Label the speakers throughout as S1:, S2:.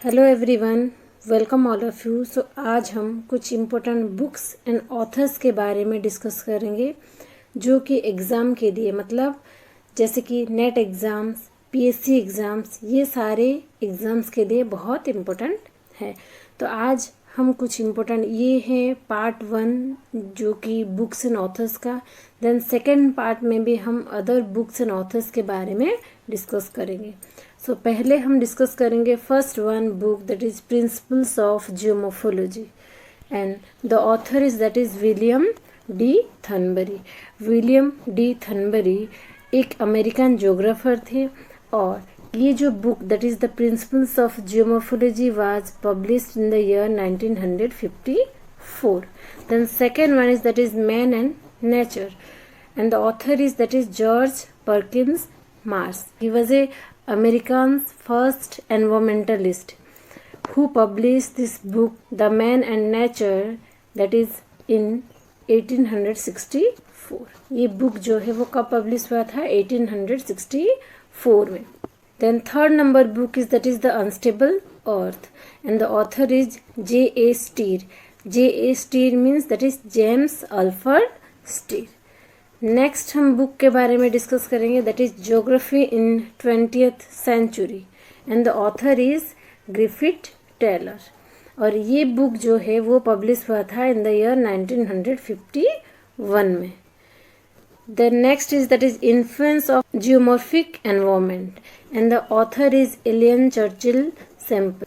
S1: Hello everyone, welcome all of you. So आज हम कुछ इम्पोर्टेंट बुक्स एंड ऑथर्स के बारे में डिस्कस करेंगे जो कि एग्ज़ाम के लिए मतलब जैसे कि नेट एग्ज़ाम्स, पीएससी एग्ज़ाम्स, ये सारे एग्ज़ाम्स के लिए बहुत इम्पोर्टेंट है। तो आज हम कुछ इम्पोर्टेंट ये हैं पार्ट 1 जो कि बुक्स एंड ऑथर्स का। देन सेकेंड पार्ट में भी हम अदर बुक्स एंड ऑथर्स के बारे में डिस्कस करेंगे। सो पहले हम डिस्कस करेंगे first one book that is principles of geomorphology and the author is that is William D Thornbury. William D Thornbury एक अमेरिकन ज्योग्राफर थे और ये जो book that is the principles of geomorphology was published in the year 1954. Then second one is that is man and nature and the author is that is George Perkins Mars. He was a American's first environmentalist who published this book The Man and Nature that is in 1864. ये book जो है वो कब publish हुआ था 1864 में। Then third number book is that is The Unstable Earth and the author is J.A. Steer. J.A. Steer means that is James Alfred Steer. Next हम book के बारे में डिस्कस करेंगे that is geography in 20th century and the author is Griffith Taylor. और ये book जो है वो पब्लिश हुआ था इन द ईयर 1951 में। The next is that is influence of geomorphic environment and the author is alien Churchill simple.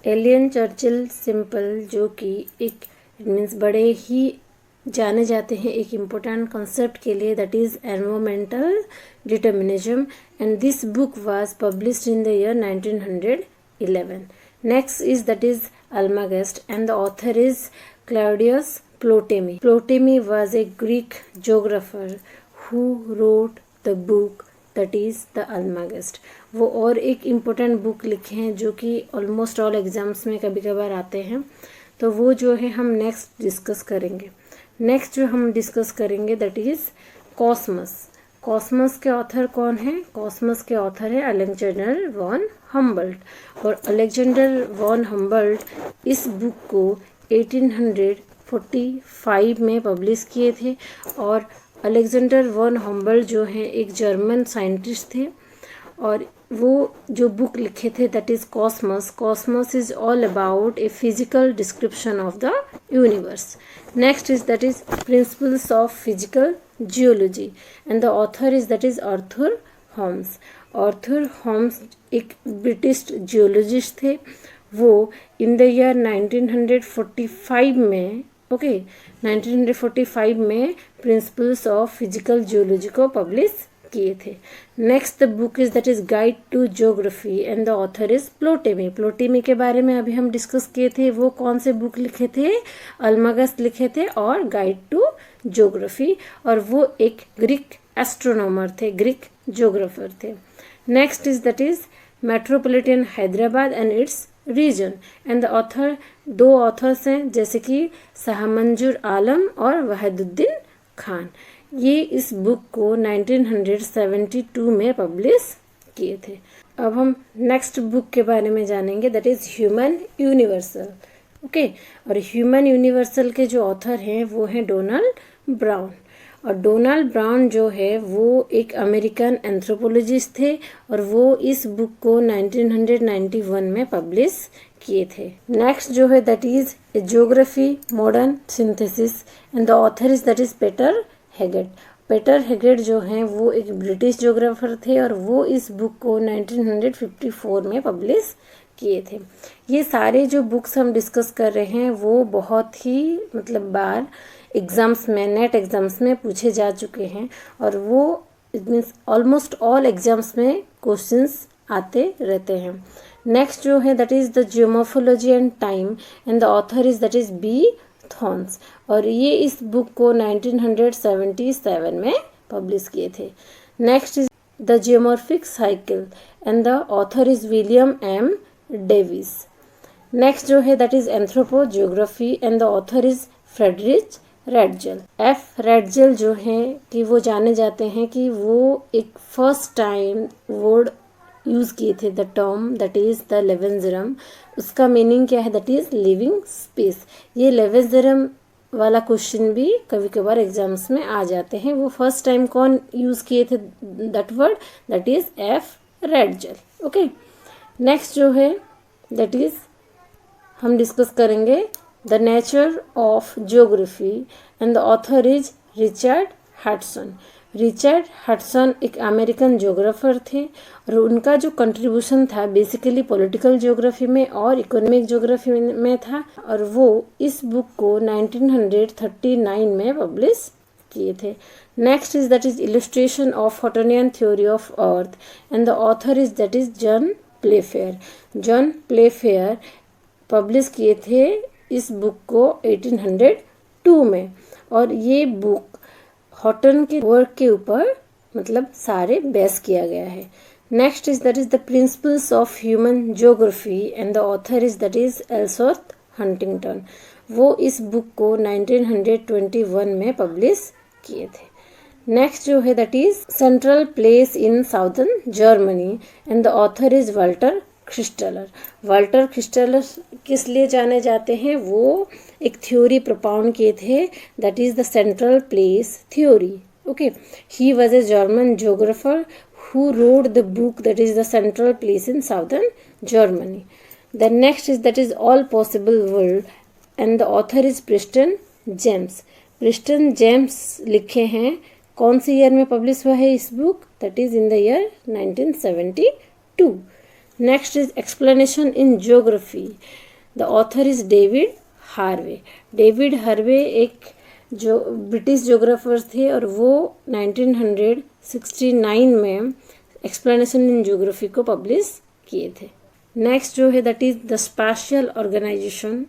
S1: Alien Churchill simple जो कि एक मीन्स बड़े ही जाने जाते हैं एक इम्पोर्टेंट कॉन्सेप्ट के लिए that is environmental determinism and this book was published in the year 1911. Next is that is Almagest and the author is Claudius Ptolemy. Ptolemy was a Greek geographer who wrote the book that is the Almagest. वो और एक important book लिखे हैं जो कि almost all exams में कभी कभार आते हैं, तो वो जो है हम नेक्स्ट डिस्कस करेंगे। नेक्स्ट जो हम डिस्कस करेंगे दैट इज कॉस्मस. कॉस्मस के ऑथर कौन है? कॉस्मस के ऑथर है अलेक्जेंडर वॉन हम्बल्ट। और अलेक्जेंडर वॉन हम्बल्ट इस बुक को 1845 में पब्लिश किए थे। और अलेक्जेंडर वॉन हम्बल्ट जो हैं एक जर्मन साइंटिस्ट थे और वो जो बुक लिखे थे that is Cosmos. Cosmos is all about a physical description of the universe. Next is that is principles of physical geology and the author is that is Arthur Holmes. Arthur Holmes एक British geologist थे। वो in the year 1945 में 1945 में principles of physical geology को publish किए थे। Next the book is that is guide to geography and the author is Ptolemy. प्टोलेमी के बारे में अभी हम डिस्कस किए थे। वो कौन से बुक लिखे थे? अल्मागस्ट लिखे थे और गाइड टू ज्योग्राफी, और वो एक ग्रीक एस्ट्रोनॉमर थे, ग्रीक ज्योग्राफर थे। Next is that is metropolitan Hyderabad and its region and the author दो ऑथर्स हैं जैसे कि शाह मंजूर आलम और वहीदुद्दीन खान। ये इस बुक को 1972 में पब्लिश किए थे। अब हम नेक्स्ट बुक के बारे में जानेंगे दैट इज ह्यूमन यूनिवर्सल. और ह्यूमन यूनिवर्सल के जो ऑथर हैं वो हैं डोनाल्ड ब्राउन. और डोनाल्ड ब्राउन जो है वो एक अमेरिकन एंथ्रोपोलॉजिस्ट थे और वो इस बुक को 1991 में पब्लिश किए थे। नेक्स्ट जो है that is geography modern synthesis and the author is that is Peter Haggett. Peter Haggett जो हैं वो एक ब्रिटिश ज्योग्राफर थे और वो इस बुक को 1954 में पब्लिश किए थे। ये सारे जो बुक्स हम डिस्कस कर रहे हैं वो बहुत ही बार एग्ज़ाम्स में, नेट एग्ज़ाम्स में पूछे जा चुके हैं और वो it means almost all exams में क्वेश्चंस आते रहते हैं। नेक्स्ट जो है that is the geomorphology and time and the author is that is B Thornes. और ये इस बुक को 1977 में पब्लिश किए थे। Next is the geomorphic cycle and the author is William M Davis. Next जो है that is anthropogeography and the author is Friedrich Ratzel. F Ratzel जो है कि वो जाने जाते हैं कि वो एक फर्स्ट टाइम वर्ल्ड यूज़ किए थे the term that is the Lebensraum, उसका मीनिंग क्या है, दैट इज़ लिविंग स्पेस। ये लेवेंजरम वाला क्वेश्चन भी कभी कभार एग्जाम्स में आ जाते हैं। वो फर्स्ट टाइम कौन यूज़ किए थे that word, that is F रैडजल। Okay, next जो है दैट इज़ हम डिस्कस करेंगे the nature of geography and the author is Richard Hudson. Richard Hudson एक अमेरिकन ज्योग्राफर थे और उनका जो कंट्रीब्यूशन था बेसिकली पॉलिटिकल ज्योग्राफी में और इकोनॉमिक ज्योग्राफी में था, और वो इस बुक को 1939 में पब्लिश किए थे। Next is that is illustration of Huttonian theory of earth and the author is that is John Playfair. John Playfair publish किए थे इस बुक को 1802 में, और ये बुक हॉटन के वर्क के ऊपर मतलब सारे बेस किया गया है। Next is that is the principles of human geography and the author is that is Ellsworth Huntington. वो इस बुक को 1921 में पब्लिश किए थे। नेक्स्ट जो है that is central place in southern Germany and the author is Walter Christaller. Walter Christaller किस लिए जाने जाते हैं, वो एक थ्योरी प्रोपाउंड किए थे that is the central place theory. Okay, he was a German geographer who wrote the book that is the central place in southern Germany. The next is that is All Possible World and the author is Preston James. Preston James लिखे हैं, कौन से year में publish हुआ है इस book, that is in the year 1972. Next is Explanation in Geography. The author is David Harvey. David Harvey एक जो ब्रिटिश जोग्राफर थे और वो 1969 में एक्सप्लेनेशन इन ज्योग्राफी को पब्लिश किए थे। नेक्स्ट जो है that is the spatial organisation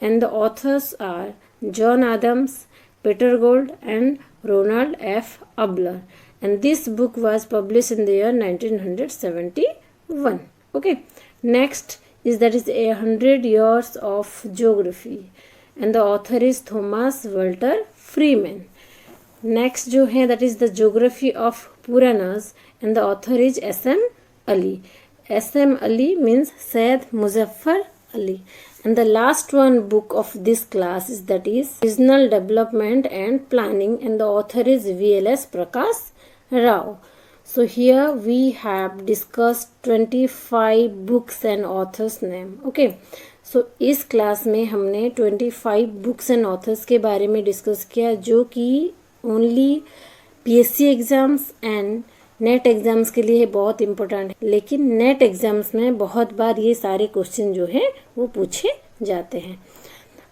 S1: and the authors are John Adams, Peter Gould and Ronald F Abler, and this book was publish in the year 1971. Okay, next is that is 100 years of geography and the author is Thomas Walter Freeman. Next जो है that is the geography of Puranas and the author is S.M. Ali. S.M. Ali means Syed Muzaffar Ali. And the last one book of this class is that is Regional Development and Planning and the author is V.L.S. Prakash Rao. So here we have discussed 25 books and authors name. Okay. सो इस class में हमने 25 books and authors के बारे में discuss किया जो कि only PSC exams and net exams के लिए बहुत इम्पोर्टेंट है, लेकिन नेट एग्ज़ाम्स में बहुत बार ये सारे क्वेश्चन जो हैं वो पूछे जाते हैं।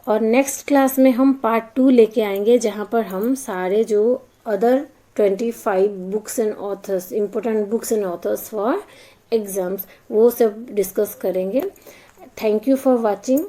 S1: और नेक्स्ट क्लास में हम पार्ट 2 लेके आएंगे जहाँ पर हम सारे जो other 25 books and authors, important books and authors for exams, वो सब डिस्कस करेंगे। Thank you for watching.